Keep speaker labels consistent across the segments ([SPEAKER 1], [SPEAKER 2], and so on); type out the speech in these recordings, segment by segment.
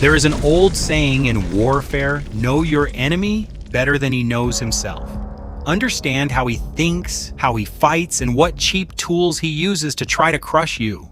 [SPEAKER 1] There is an old saying in warfare, know your enemy better than he knows himself. Understand how he thinks, how he fights, and what cheap tools he uses to try to crush you.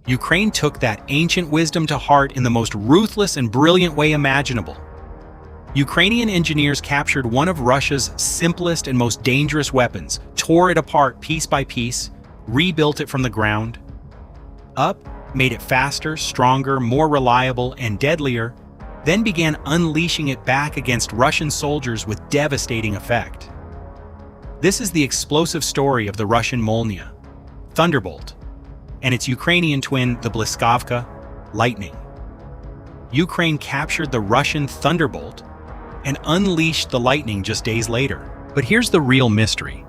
[SPEAKER 1] Ukraine took that ancient wisdom to heart in the most ruthless and brilliant way imaginable. Ukrainian engineers captured one of Russia's simplest and most dangerous weapons, tore it apart piece by piece, rebuilt it from the ground up, made it faster, stronger, more reliable, and deadlier, then began unleashing it back against Russian soldiers with devastating effect. This is the explosive story of the Russian Molniya, Thunderbolt, and its Ukrainian twin, the Blyskavka, Lightning. Ukraine captured the Russian Thunderbolt and unleashed the Lightning just days later. But here's the real mystery.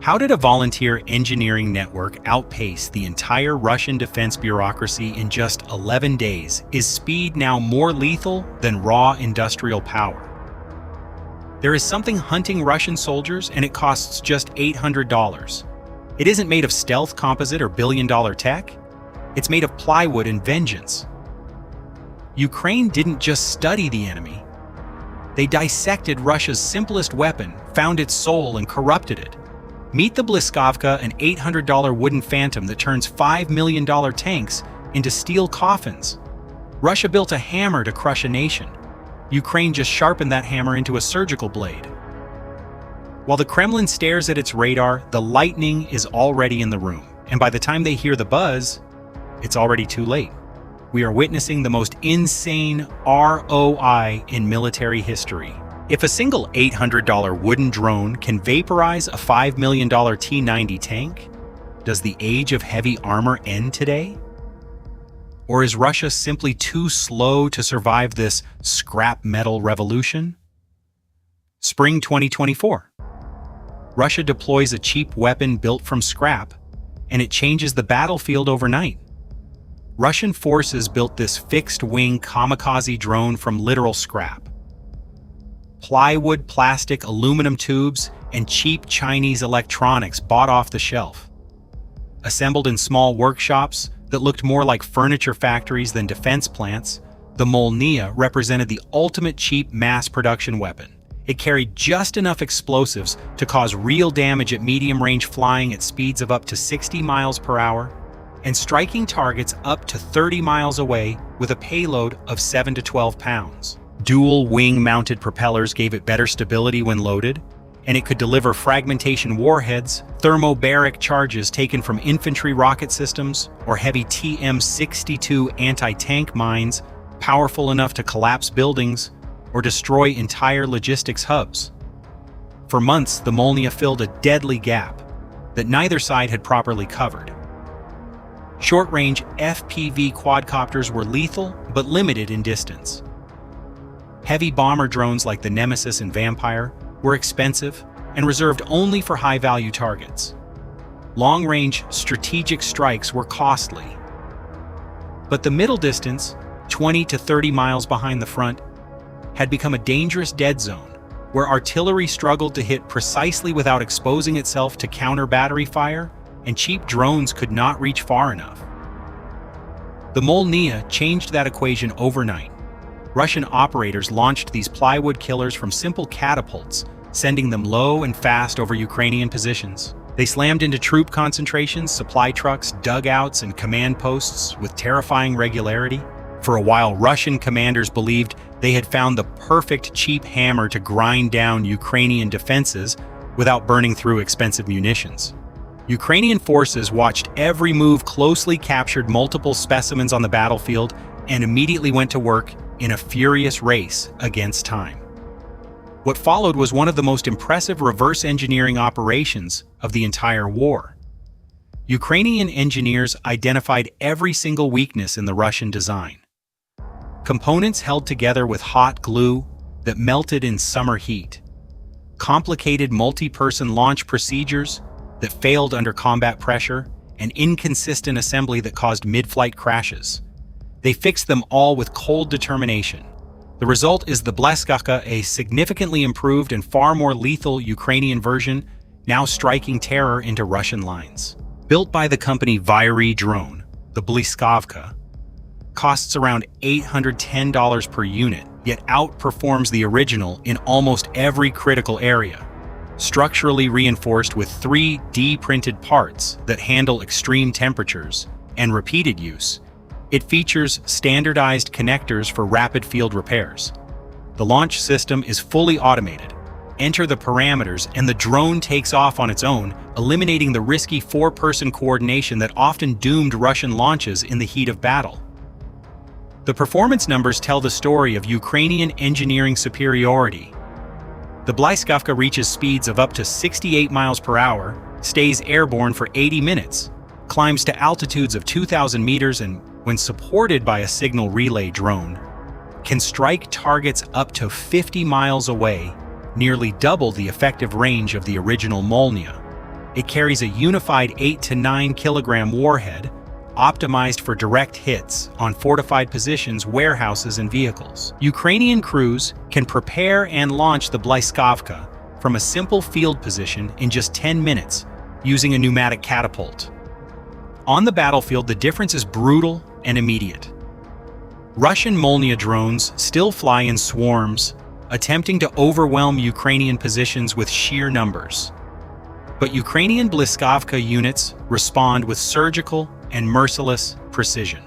[SPEAKER 1] How did a volunteer engineering network outpace the entire Russian defense bureaucracy in just 11 days? Is speed now more lethal than raw industrial power? There is something hunting Russian soldiers, and it costs just $800. It isn't made of stealth composite or billion-dollar tech. It's made of plywood and vengeance. Ukraine didn't just study the enemy. They dissected Russia's simplest weapon, found its soul, and corrupted it. Meet the Blyskavka, an $800 wooden phantom that turns $5 million tanks into steel coffins. Russia built a hammer to crush a nation. Ukraine just sharpened that hammer into a surgical blade. While the Kremlin stares at its radar, the Lightning is already in the room. And by the time they hear the buzz, it's already too late. We are witnessing the most insane ROI in military history. If a single $800 wooden drone can vaporize a $5 million T-90 tank, does the age of heavy armor end today? Or is Russia simply too slow to survive this scrap metal revolution? Spring 2024. Russia deploys a cheap weapon built from scrap, and it changes the battlefield overnight. Russian forces built this fixed-wing kamikaze drone from literal scrap. Plywood, plastic, aluminum tubes, and cheap Chinese electronics bought off the shelf. Assembled in small workshops that looked more like furniture factories than defense plants, the Molniya represented the ultimate cheap mass production weapon. It carried just enough explosives to cause real damage at medium-range flying at speeds of up to 60 miles per hour, and striking targets up to 30 miles away with a payload of 7 to 12 pounds. Dual wing-mounted propellers gave it better stability when loaded, and it could deliver fragmentation warheads, thermobaric charges taken from infantry rocket systems, or heavy TM-62 anti-tank mines powerful enough to collapse buildings or destroy entire logistics hubs. For months, the Molniya filled a deadly gap that neither side had properly covered. Short-range FPV quadcopters were lethal but limited in distance. Heavy bomber drones like the Nemesis and Vampire were expensive and reserved only for high-value targets. Long-range strategic strikes were costly. But the middle distance, 20 to 30 miles behind the front, had become a dangerous dead zone, where artillery struggled to hit precisely without exposing itself to counter-battery fire, and cheap drones could not reach far enough. The Molniya changed that equation overnight. Russian operators launched these plywood killers from simple catapults, sending them low and fast over Ukrainian positions. They slammed into troop concentrations, supply trucks, dugouts, and command posts with terrifying regularity. For a while, Russian commanders believed they had found the perfect cheap hammer to grind down Ukrainian defenses without burning through expensive munitions. Ukrainian forces watched every move closely, captured multiple specimens on the battlefield, and immediately went to work in a furious race against time. What followed was one of the most impressive reverse engineering operations of the entire war. Ukrainian engineers identified every single weakness in the Russian design. Components held together with hot glue that melted in summer heat. Complicated multi-person launch procedures that failed under combat pressure, and inconsistent assembly that caused mid-flight crashes. They fixed them all with cold determination. The result is the Blyskavka, a significantly improved and far more lethal Ukrainian version, now striking terror into Russian lines. Built by the company Vyry Drone, the Blyskavka costs around $810 per unit, yet outperforms the original in almost every critical area. Structurally reinforced with 3D printed parts that handle extreme temperatures and repeated use, it features standardized connectors for rapid field repairs. The launch system is fully automated. Enter the parameters and the drone takes off on its own, eliminating the risky four-person coordination that often doomed Russian launches in the heat of battle. The performance numbers tell the story of Ukrainian engineering superiority. The Blyskavka reaches speeds of up to 68 miles per hour, stays airborne for 80 minutes, climbs to altitudes of 2,000 meters and, when supported by a signal relay drone, can strike targets up to 50 miles away, nearly double the effective range of the original Molnia. It carries a unified 8 to 9 kilogram warhead, optimized for direct hits on fortified positions, warehouses, and vehicles. Ukrainian crews can prepare and launch the Blyskavka from a simple field position in just 10 minutes using a pneumatic catapult. On the battlefield, the difference is brutal and immediate. Russian Molnia drones still fly in swarms, attempting to overwhelm Ukrainian positions with sheer numbers. But Ukrainian Blyskavka units respond with surgical and merciless precision.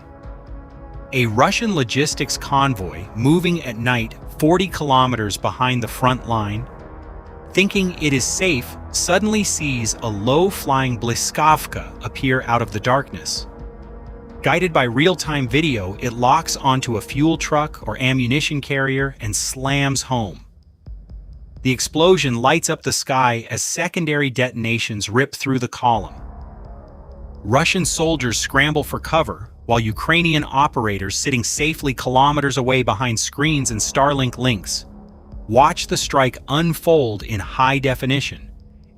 [SPEAKER 1] A Russian logistics convoy moving at night 40 kilometers behind the front line, thinking it is safe, suddenly sees a low-flying Blyskavka appear out of the darkness. Guided by real-time video, it locks onto a fuel truck or ammunition carrier and slams home. The explosion lights up the sky as secondary detonations rip through the column. Russian soldiers scramble for cover, while Ukrainian operators sitting safely kilometers away behind screens and Starlink links watch the strike unfold in high definition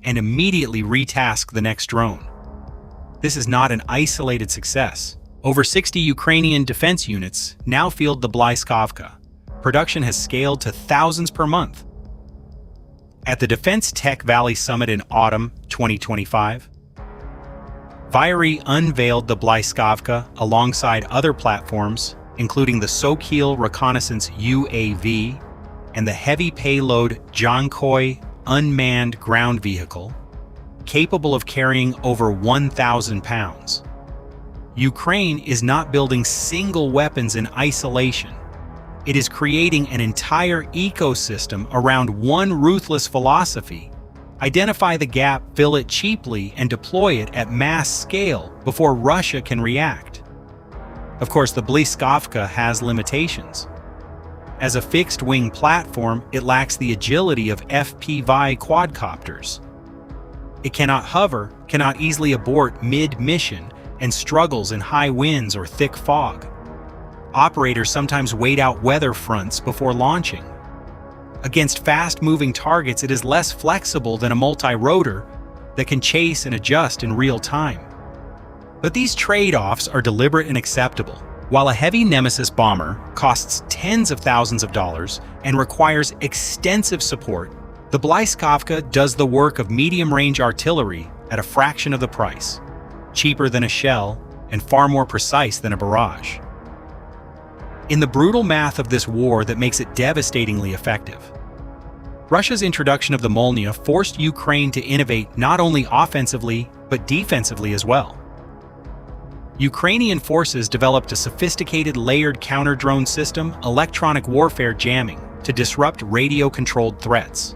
[SPEAKER 1] and immediately retask the next drone. This is not an isolated success. Over 60 Ukrainian defense units now field the Blyskavka. Production has scaled to thousands per month. At the Defense Tech Valley Summit in autumn 2025, Vyary unveiled the Blyskavka alongside other platforms, including the Sokhil reconnaissance UAV and the heavy payload Jankoi unmanned ground vehicle, capable of carrying over 1,000 pounds. Ukraine is not building single weapons in isolation. It is creating an entire ecosystem around one ruthless philosophy: identify the gap, fill it cheaply, and deploy it at mass scale before Russia can react. Of course, the Blyskavka has limitations. As a fixed-wing platform, it lacks the agility of FPV quadcopters. It cannot hover, cannot easily abort mid-mission, and struggles in high winds or thick fog. Operators sometimes wait out weather fronts before launching. Against fast-moving targets, it is less flexible than a multi-rotor that can chase and adjust in real time. But these trade-offs are deliberate and acceptable. While a heavy Nemesis bomber costs tens of thousands of dollars and requires extensive support, the Blyskavka does the work of medium-range artillery at a fraction of the price, cheaper than a shell and far more precise than a barrage. In the brutal math of this war that makes it devastatingly effective, Russia's introduction of the Molnia forced Ukraine to innovate not only offensively, but defensively as well. Ukrainian forces developed a sophisticated layered counter-drone system, electronic warfare jamming, to disrupt radio-controlled threats.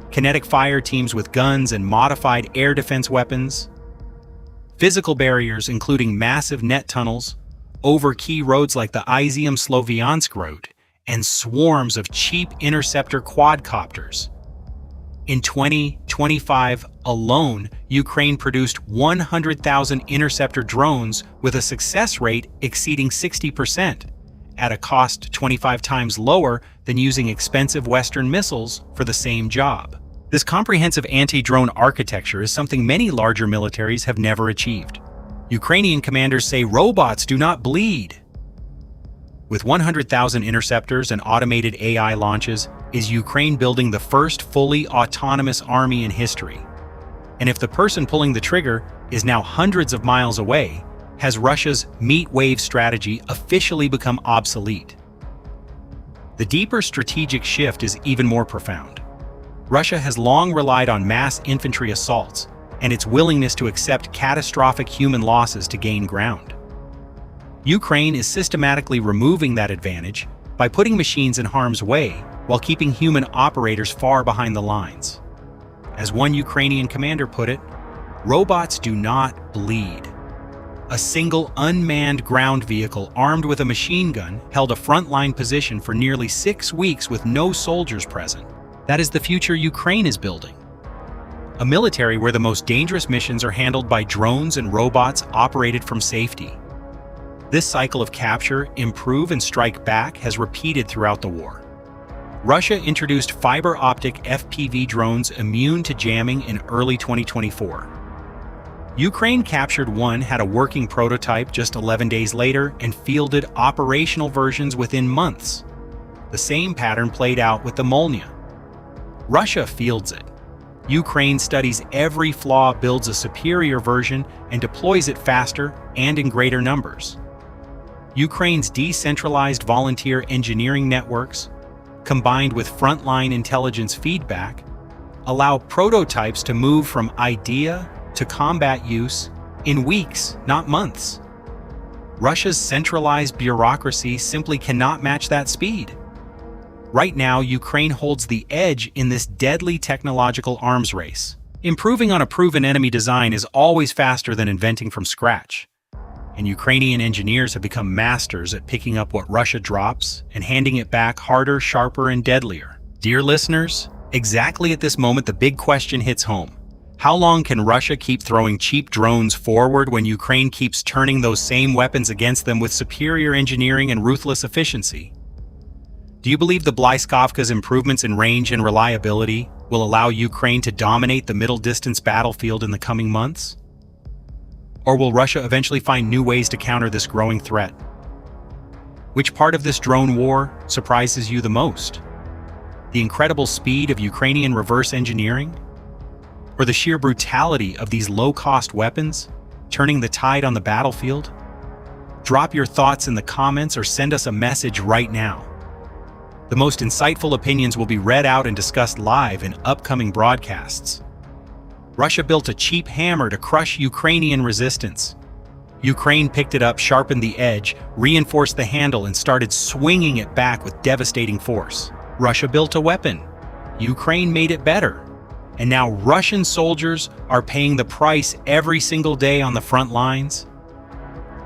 [SPEAKER 1] Kinetic fire teams with guns and modified air defense weapons, physical barriers including massive net tunnels over key roads like the Izium-Sloviansk road, and swarms of cheap interceptor quadcopters. In 2025 alone, Ukraine produced 100,000 interceptor drones with a success rate exceeding 60%, at a cost 25 times lower than using expensive Western missiles for the same job. This comprehensive anti-drone architecture is something many larger militaries have never achieved. Ukrainian commanders say robots do not bleed. With 100,000 interceptors and automated AI launches, is Ukraine building the first fully autonomous army in history. And if the person pulling the trigger is now hundreds of miles away, has Russia's meat wave strategy officially become obsolete. The deeper strategic shift is even more profound. Russia has long relied on mass infantry assaults and its willingness to accept catastrophic human losses to gain ground. Ukraine is systematically removing that advantage by putting machines in harm's way while keeping human operators far behind the lines. As one Ukrainian commander put it, robots do not bleed. A single unmanned ground vehicle armed with a machine gun held a frontline position for nearly 6 weeks with no soldiers present. That is the future Ukraine is building. A military where the most dangerous missions are handled by drones and robots operated from safety. This cycle of capture, improve, and strike back has repeated throughout the war. Russia introduced fiber optic FPV drones immune to jamming in early 2024. Ukraine captured one, had a working prototype just 11 days later, and fielded operational versions within months. The same pattern played out with the Molnya. Russia fields it. Ukraine studies every flaw, builds a superior version, and deploys it faster and in greater numbers. Ukraine's decentralized volunteer engineering networks, combined with frontline intelligence feedback, allow prototypes to move from idea to combat use in weeks, not months. Russia's centralized bureaucracy simply cannot match that speed. Right now, Ukraine holds the edge in this deadly technological arms race. Improving on a proven enemy design is always faster than inventing from scratch. And Ukrainian engineers have become masters at picking up what Russia drops and handing it back harder, sharper, and deadlier. Dear listeners, exactly at this moment the big question hits home. How long can Russia keep throwing cheap drones forward when Ukraine keeps turning those same weapons against them with superior engineering and ruthless efficiency? Do you believe the Blyskavka's improvements in range and reliability will allow Ukraine to dominate the middle-distance battlefield in the coming months? Or will Russia eventually find new ways to counter this growing threat? Which part of this drone war surprises you the most? The incredible speed of Ukrainian reverse engineering? Or the sheer brutality of these low-cost weapons, turning the tide on the battlefield? Drop your thoughts in the comments or send us a message right now. The most insightful opinions will be read out and discussed live in upcoming broadcasts. Russia built a cheap hammer to crush Ukrainian resistance. Ukraine picked it up, sharpened the edge, reinforced the handle, and started swinging it back with devastating force. Russia built a weapon. Ukraine made it better. And now Russian soldiers are paying the price every single day on the front lines.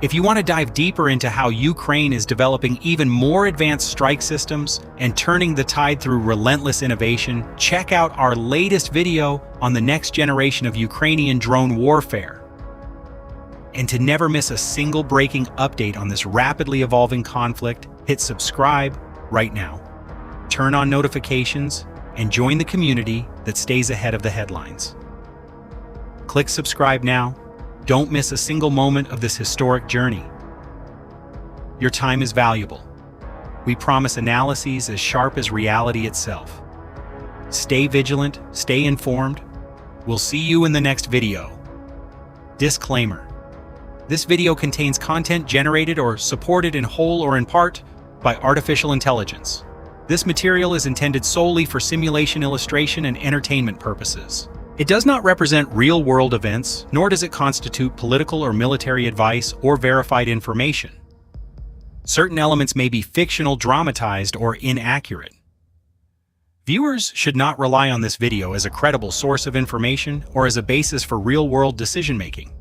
[SPEAKER 1] If you want to dive deeper into how Ukraine is developing even more advanced strike systems and turning the tide through relentless innovation, check out our latest video on the next generation of Ukrainian drone warfare. And to never miss a single breaking update on this rapidly evolving conflict, hit subscribe right now. Turn on notifications and join the community that stays ahead of the headlines. Click subscribe now. Don't miss a single moment of this historic journey. Your time is valuable. We promise analyses as sharp as reality itself. Stay vigilant, stay informed. We'll see you in the next video. Disclaimer: this video contains content generated or supported in whole or in part by artificial intelligence. This material is intended solely for simulation, illustration, and entertainment purposes. It does not represent real-world events, nor does it constitute political or military advice or verified information. Certain elements may be fictional, dramatized, or inaccurate. Viewers should not rely on this video as a credible source of information or as a basis for real-world decision-making.